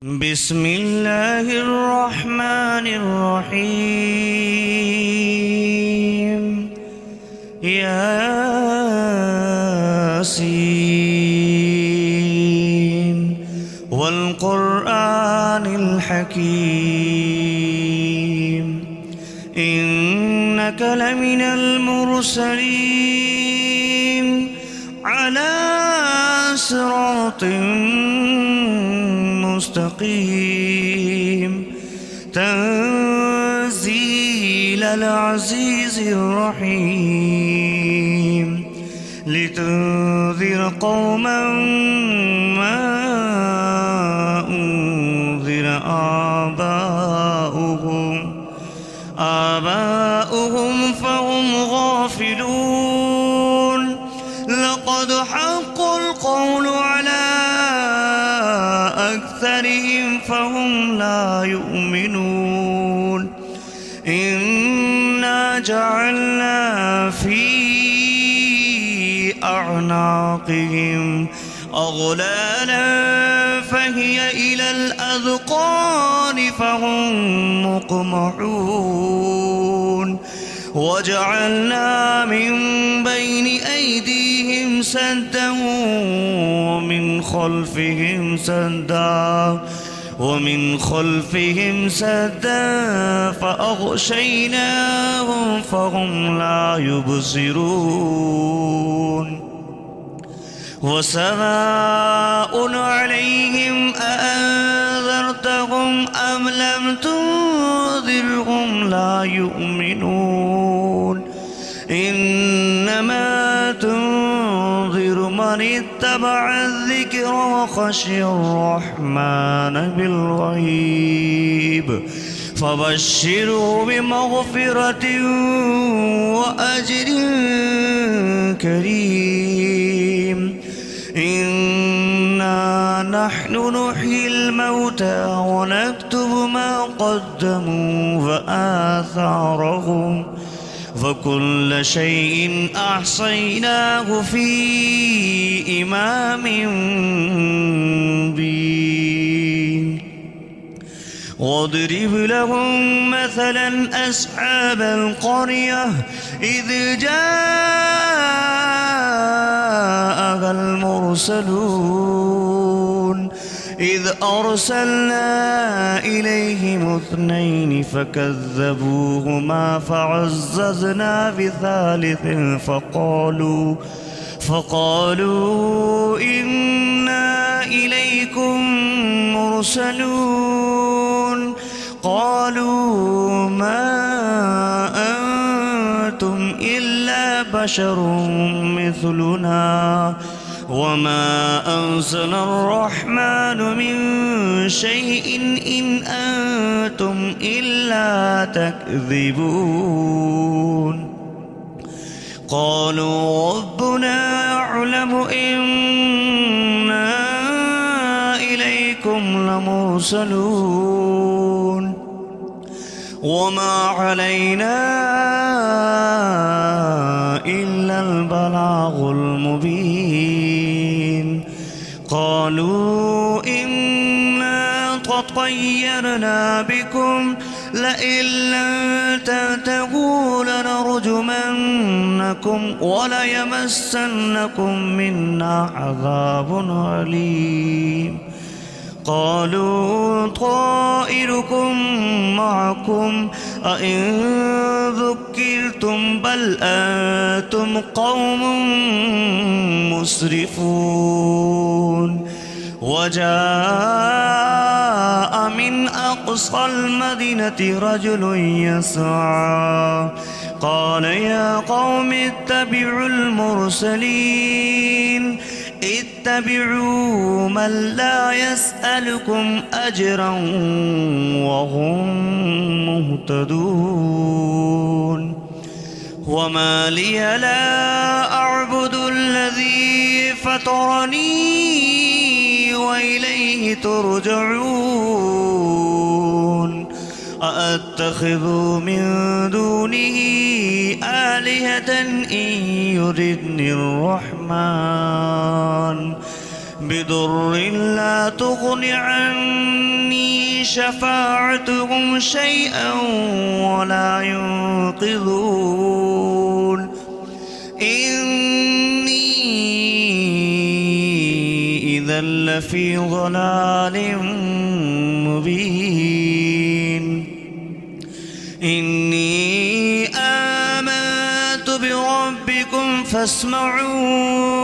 بسم الله الرحمن الرحيم ياسين والقرآن الحكيم إنك لمن المرسلين على صراط مستقيم تنزيل العزيز الرحيم لتنذر قوما ما أنذر آباؤهم فهم غافلون لقد حق القول على أكثرهم فهم لا يؤمنون إنا جعلنا في أعناقهم أغلالا فهي إلى الأذقان فهم مقمحون وجعلنا من بين أيديهم سدا ومن خلفهم سدا فأغشيناهم فهم لا يبصرون وسواء عليهم أأنذرتهم أم لم تنذرهم لا يؤمنون إنما تنذر من اتبع الذكر وخشي الرحمن بالغيب فبشره بمغفرة وأجر كريم إنا نحن نحيي الموتى ونكتب ما قدموا وآثارهم وكل شيء أحصيناه في إمام مبين واضرب لهم مثلا أصحاب القرية إذ جاءها المرسلون إذ أرسلنا إليهم 2 فكذبوهما فعززنا بثالث فقالوا إنا إليكم مرسلون قالوا ما أنتم إلا بشر مثلنا وما أنزل الرحمن من شيء إن أنتم إلا تكذبون قالوا ربنا يعلم إنا إليكم لمرسلون وما علينا إلا البلاغ المبين قالوا إنا تطيرنا بكم لئن لم تنتهوا لنرجمنكم وليمسنكم منا عذاب أليم قالوا طائركم معكم أئن ذكرتم بل أنتم قوم مسرفون وجاء من أقصى المدينة رجل يسعى قال يا قوم اتبعوا المرسلين اتبعوا من لا يسألكم أجرا وهم مهتدون وما لي لا أعبد الذي فطرني وإليه ترجعون أأتخذ من دونه آلهة إن يردني الرحمن بضر لا تغن عني شفاعتهم شيئا ولا ينقذون إني إذا لفي ضلال مبين إني آمنت بربكم فاسمعون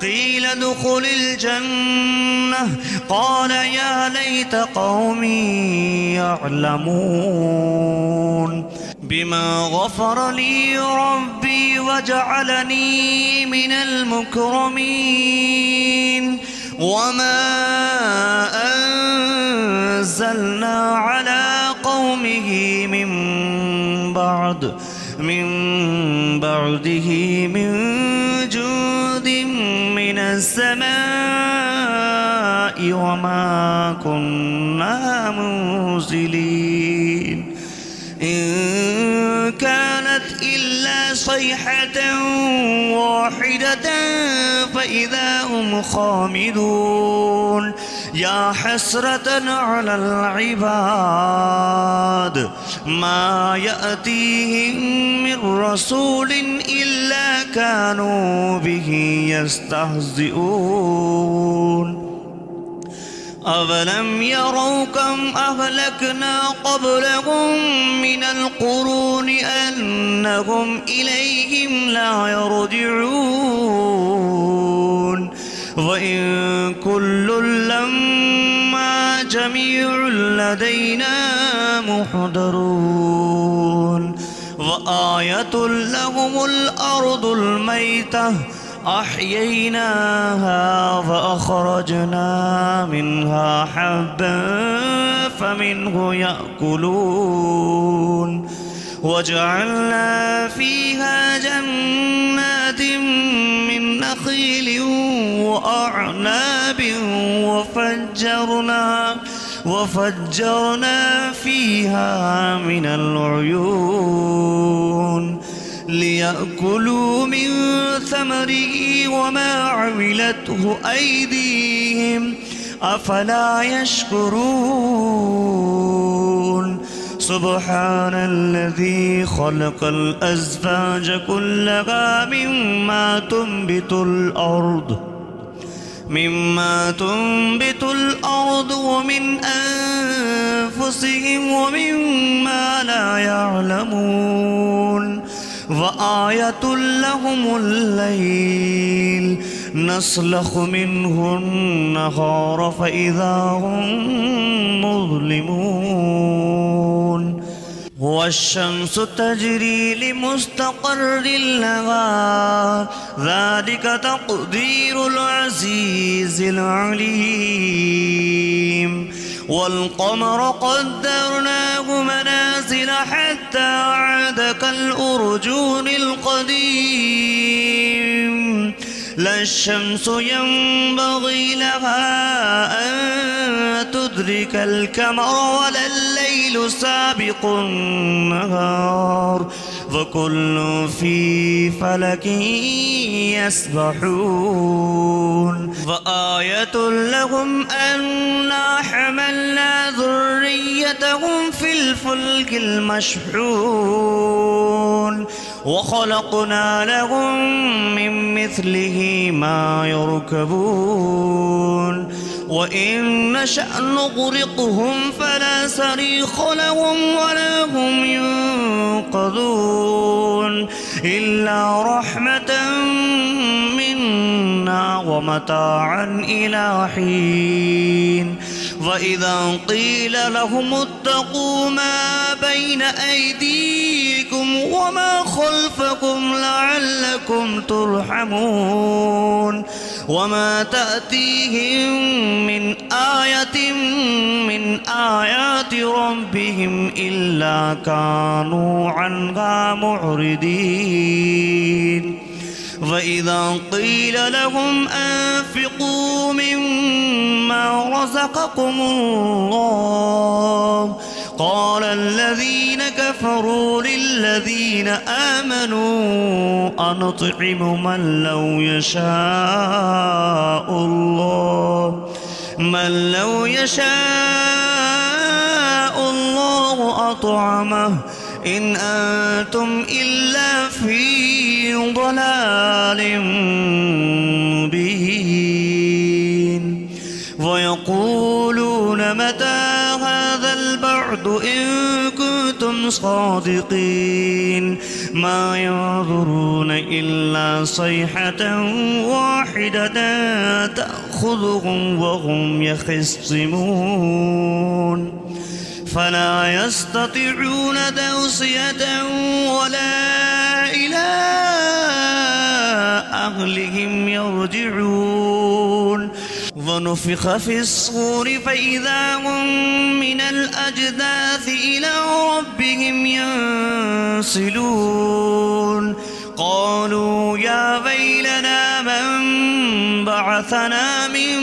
قيل ادخل الجنة قال يا ليت قومي يعلمون بما غفر لي ربي وجعلني من المكرمين وما أنزلنا على قومه من بعده من جود من السماء وما كنا منزلين إن كانت إلا صيحة واحدة فإذا هم خامدون يا حسرة على العباد ما يأتيهم من رسول إلا كانوا به يستهزئون أَوَلَمْ يَرَوْا كَمْ أَهْلَكْنَا قَبْلَهُمْ مِنَ الْقُرُونِ أَنَّهُمْ إِلَيْهِمْ لَا يَرْجِعُونَ وَإِنْ كُلٌّ لَمَّا جَمِيعٌ لَدَيْنَا مُحْضَرُونَ وَآيَةٌ لَهُمُ الْأَرْضُ الْمَيْتَةُ أحييناها فأخرجنا منها حبا فمنه يأكلون وجعلنا فيها جنات من نخيل وأعناب وفجرنا فيها من العيون ليأكلوا من ثمره وما عملته أيديهم أفلا يشكرون سبحان الذي خلق الأزواج كلها مما تنبت الأرض ومن أنفسهم ومما لا يعلمون وآية لهم الليل نسلخ منه النهار فإذا هم مظلمون والشمس تجري لمستقر لها ذلك تقدير العزيز العليم والقمر قدرناه منازل حتى عاد كالأرجون القديم لا الشمس ينبغي لها أن تدرك القمر ولا الليل سابق النهار وكل في فلك يسبحون وآية لهم أنا حملنا ذريتهم في الفلك المشحون وخلقنا لهم من مثله ما يركبون وإن نشأ نغرقهم فلا صريخ لهم ولا هم ينقذون إلا رحمة منا ومتاعا إلى حين وإذا قيل لهم اتقوا ما بين أيديكم وما خلفكم لعلكم ترحمون وما تأتيهم من آية من آيات ربهم إلا كانوا عنها معرضين وإذا قيل لهم أنفقوا مما رزقكم الله قال الذين كفروا للذين آمنوا أنطعم من لو يشاء يشاء الله أطعمه إن أنتم إلا في ضلال مبين ويقولون متى هذا البعد إن كنتم صادقين ما ينظرون إلا صيحة واحدة تأخذهم وهم يخصمون فلا يستطيعون توصية ولا إلى أهلهم يرجعون ونفخ في الصور فإذا هم من الأجداث إلى ربهم ينسلون قالوا يا ويلنا من بعثنا من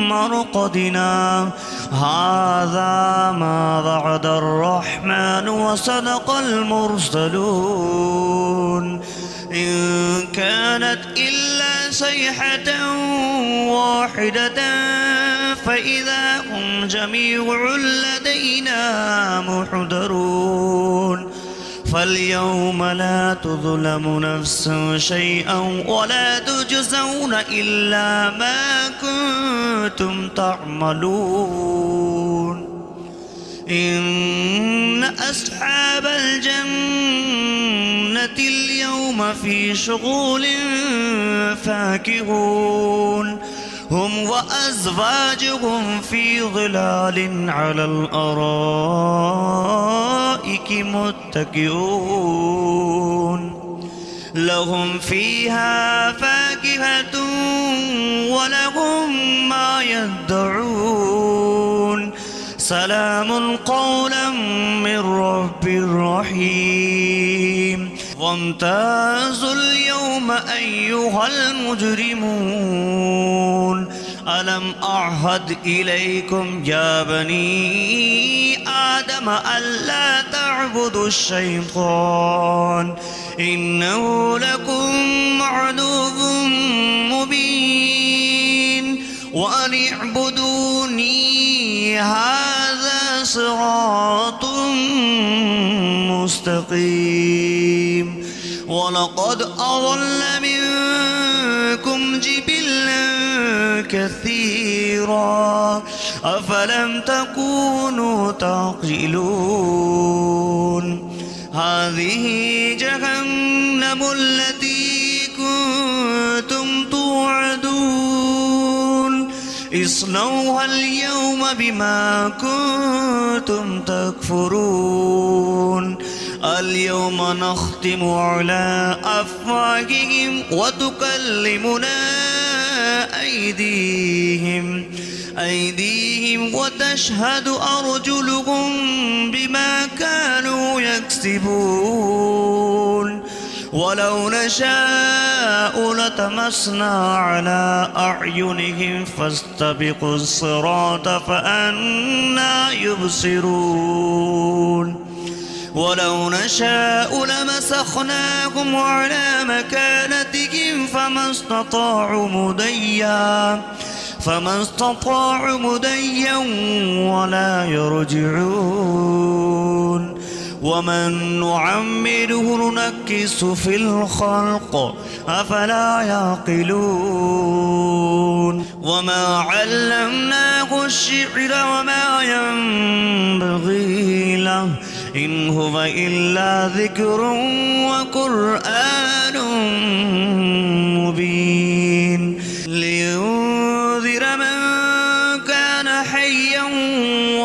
مرقدنا هذا ما وعد الرحمن وصدق المرسلون إن كانت إلا صيحة واحدة فإذا هم جميع لدينا محضرون فاليوم لا تظلم نفس شيئا ولا تجزون إلا ما كنتم تعملون إن أصحاب الجنة اليوم في شغل فاكهون هم وأزواجهم في ظلال على الأرائك متكئون لهم فيها فاكهة ولهم ما يدعون سلام قولا من رب رحيم وامتازوا اليوم أيها المجرمون ألم أعهد إليكم يا بني آدم ألا تعبدوا الشيطان إنه لكم عدو مبين وأن اعبدوني هذا صراط مستقيم ولقد أضل منكم جبلا كثيرا أفلم تكونوا تعقلون هذه جهنم التي كنتم توعدون اصلوها اليوم بما كنتم تكفرون اليوم نختم على أفواههم وتكلمنا أيديهم وتشهد أرجلهم بما كانوا يكسبون ولو نشاء لطمسنا على أعينهم فاستبقوا الصراط فأنى يبصرون ولو نشاء لمسخناهم على مكانتهم فما استطاعوا مديا ولا يرجعون ومن نعمره ننكس في الخلق أفلا يعقلون وما علمناه الشعر وما ينبغي له إن هو إلا ذكر وقرآن مبين لينذر من كان حيا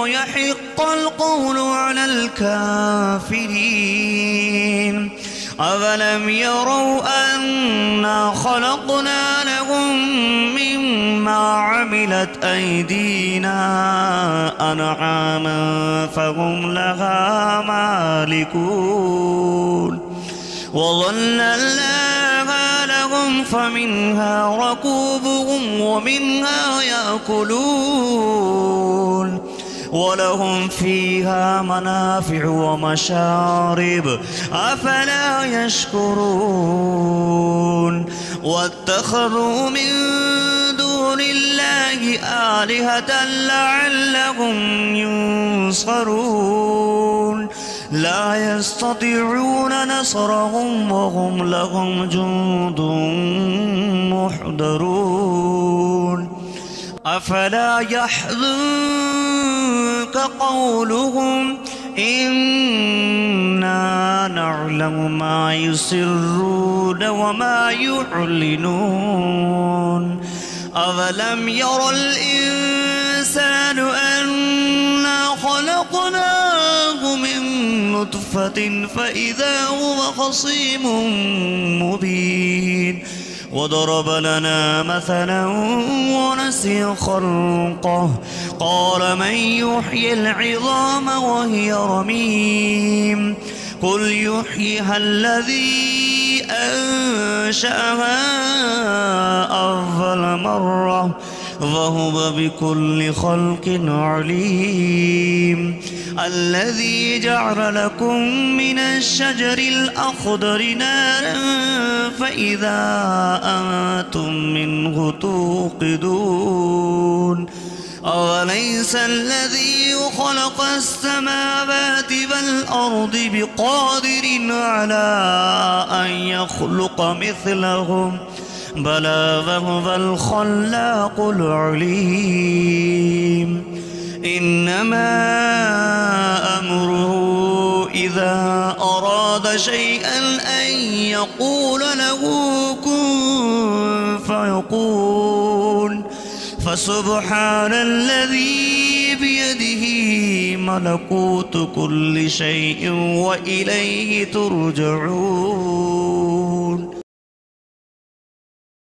ويحق القول على الكافرين أفلم يروا أنا خلقنا لهم مما عملت أيدينا أنعاما فهم لها مالكون وظللناها لهم فمنها ركوبهم ومنها يأكلون ولهم فيها منافع ومشارب أفلا يشكرون واتخذوا من دون الله آلهة لعلهم ينصرون ينصرون لا يستطيعون نصرهم وهم لهم جند محضرون أفلا يحزنك قولهم إنا نعلم ما يسرون وما يعلنون أولم ير الإنسان أنا خلقناه من نطفة فإذا هو خصيم مبين وضرب لنا مثلا ونسي خلقه قال من يحيي العظام وهي رميم قل يحييها الذي أنشأها أول مرة وهو بكل خلق عليم الذي جعل لكم من الشجر الأخضر نارا فإذا أنتم منه توقدون أوليس الذي خلق السماوات والأرض بقادر على أن يخلق مثلهم بلى وهو الخلاق العليم إنما أمره إذا أراد شيئا أن يقول له كن فيكون فسبحان الذي بيده ملكوت كل شيء وإليه ترجعون